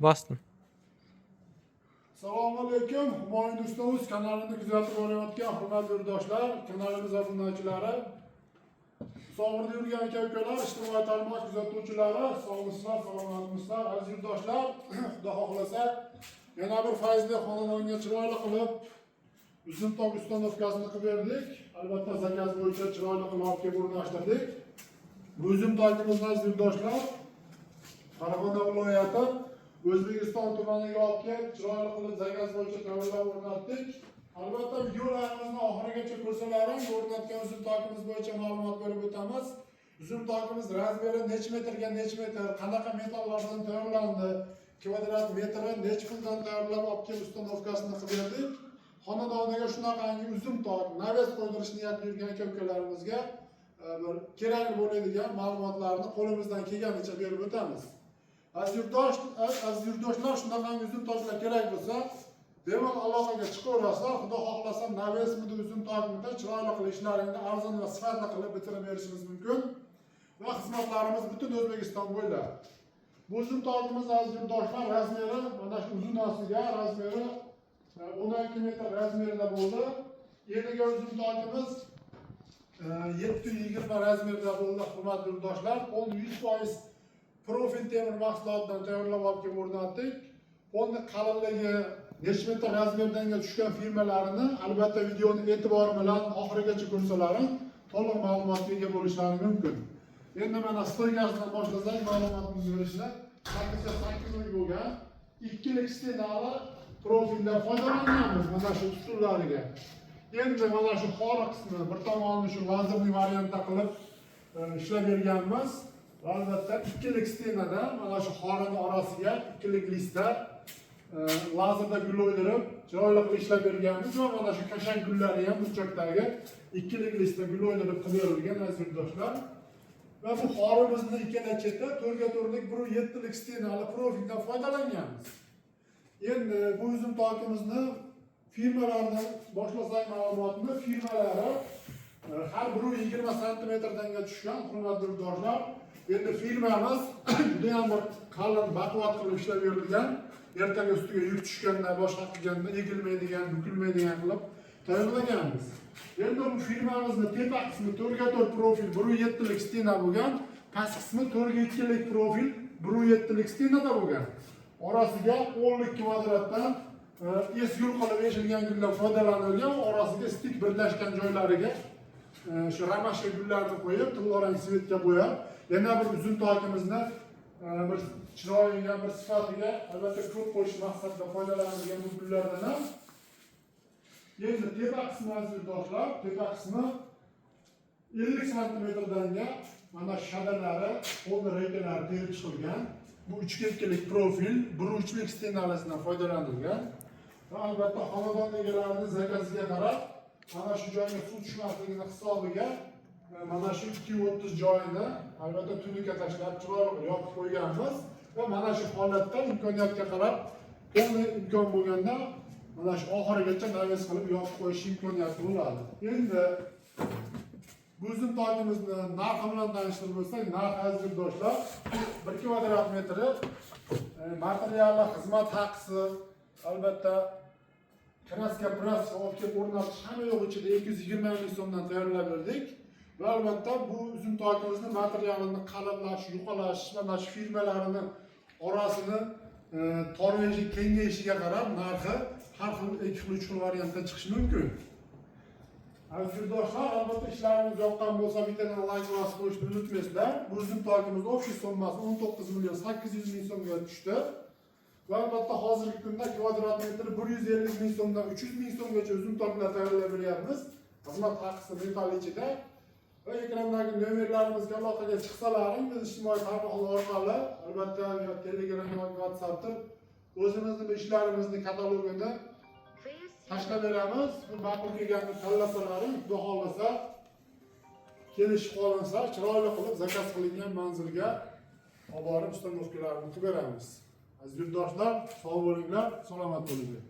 Boston. Assalomu alaykum. Humoyun Ustamiz kanalini kuzatib borayotgan hurmatli yurtdoshlar, kanalimiz obunachilari, sog'irda yurgan aka-ukalar, ijtimoiy tarmoq kuzatuvchilari, sog'misizlar, salomatmisizlar, aziz yurtdoshlar. Xudo xohlasa yana bir fayzli xonadonga chiroyli qilib uzun tok ustanovkasini qilib berdik. Albatta zakaz bo'yicha chiroyli qilib olib kelib o'rnashtirdik. Bu uzun tokimizni aziz yurtdoshlar, Farg'ona viloyati O'zbekiston tumaniga olib kelib chiroyli qilib zakaz bo'yicha tayyorlab o'rnatdik. Albatta videolarimizni oxirigacha ko'rsalaring, o'rnatgan uzun tokimiz bo'yicha ma'lumot berib o'tamiz. Uzun tokimiz razmeri necha metrga necha metr, qanaqa metallardan tayyorlandi, kvadrat metri necha puldan tayyorlab olib kelib ustanovkasini qilib berdik. Xonadoniga shunaqangi uzun tok, naves qo'ydirishni niyatli yurgan aka-ukalarimizga bir kerak bo'ladigan ma'lumotlarni qo'limizdan kelganicha berib o'tamiz. Aziz yurtdoshlar, shunaqangi uzun toklar kerak bo'lsa, bemalol aloqaga chiqaverasizlar. Xudo xohlasa navesmidi, uzun tokmidi chiroyli qilib ishlaringni arzon va sifatli qilib bitirib berishimiz mumkin. Va xizmatlarimiz butun O'zbekiston bo'ylab. Bu uzun tokimiz aziz yurtdoshlar razmeri mana shu uzunasiga razmeri 12 metr razmerida bo'ldi. Eniga uzun tokimiz 720 razmerida bo'ldi. Hurmatli yurtdoshlar, polni 100% profil temir mahsulotidan tayyorlab olib kelib o'rnatdik. Polni qalinligi necha metr razmerdan tushgan firmalarini albatta videoni e'tibor bilan oxirigacha ko'rsalaring, to'liq ma'lumotga ega bo'lishlari mumkin. Endi mana stoykasidan boshlasak, ma'lumotimizni berishni 8 bo'lgan ikkilik stenali profildan foydalanganmiz mana shu usullariga. Endi mana shu xora qismi bir tomonni shu lazerli variantda qilib ishlab berganmiz. Albatta ikkilik stenada mana shu xorani orasiga ikkilik listlar lazerda gul o'ydirib chiroyli qilib ishlab berganmiz va mana shu kashak gullari ham burchakdagi ikkilik listda gul o'ydirib qilib berilgan aziz yurtdoshlar. Va bu xorimizni ikkala cheti 4x4lik 1.7lik stenali profildan foydalanganmiz. Endi bu uzun tokimizni firmalardan boshlasak ma'lumotni, firmalari har biri 20 santimetrdan tushgan hurmatli yurtdoshlar. Endi firmamiz juda ham bir qalin, baquvvat qilib ishlab berilgan. Ertaga ustiga yuk tushganda, boshqa qilganda egilmaydigan, bukilmaydigan qilib tayyorlaganmiz. Endi bu firmamizni tepa qismi 4x4 profil 1.7lik stena bo'lgan, past qismi 4x2lik profil 1.7lik stenada bo'lgan. Orasiga 10 kvadratdan esgul qilib eshilgan gullar foydalanilgan, orasiga stik birlashgan joylariga shu ramashka gullarni qo'yib, tillarang svetga bo'yab, yana bir uzun tokimizni bir chiroyiga, bir sifatiga albatta ko'p qo'yish maqsadida foydalanilgan bu gullardan ham. Endi tepa qismi aziz yurtdoshlar, tepa qismi 50 santimetrdan mana shadalari, qo'lni reykalari terib chiqilgan. Bu 3x2lik profil, 1.3lik stenalisidan foydalanilgan. Va albatta xonadon egalarining zakaziga qarab, mana shu joyga suv tushmasligini hisobiga mana shu 2.30 joyini albatta tunuka tashlab chiroyli yopib qo'yganmiz. Va mana shu holatda imkoniyatga qarab, to'liq imkon bo'lganda mana shu oxirigacha naves qilib yopib qo'yish imkoniyati bo'ladi. Endi bu uzun tokimizni narxi bilan tanishtirib o'tsak, narx aziz yurtdoshlar 1 kvadrat metri materiali, xizmat haqisi, albatta kraska piraska olib kelib o'rnatish hamma yo'q ichida 220 ming so'mdan tayyorlab berdik. Va albatta bu uzun tokimizni materialini qalinlash, yuqalash, mana shu firmalarini orasini torveji kengayishiga qarab narxi har xil 2 xil 3 xil variantda chiqishi mumkin. Aziz yurtdoshlar, albatta ishlarimiz yoqqan bo'lsa bittadan like bosib qo'yishni unutmaysizlar. Bu uzun tokimiz общий summasi 19 million 800 ming so'mga tushdi. Va albatta hozirgi kunda kvadrat metri 150 ming so'mdan 300 ming so'mgacha uzun toklar tayyorlab beryapmiz. Xizmat haqisi metal ichida. Va ekrandagi nomerlarimizga aloqaga chiqsalaring, biz ijtimoiy tarmoqlar orqali albatta Telegram yoki WhatsAppda o'zimizning ishlarimizni katalogini tashlab beramiz. Bu ma'qul kelganini tanlasalaring, xudo xolasa kelishib qolinsa, chiroyli qilib zakaz qilingan manzilga olib borib ustanovkalarni qilib beramiz. Aziz yurtdoshlar, sog' bo'linglar, salomat bo'linglar.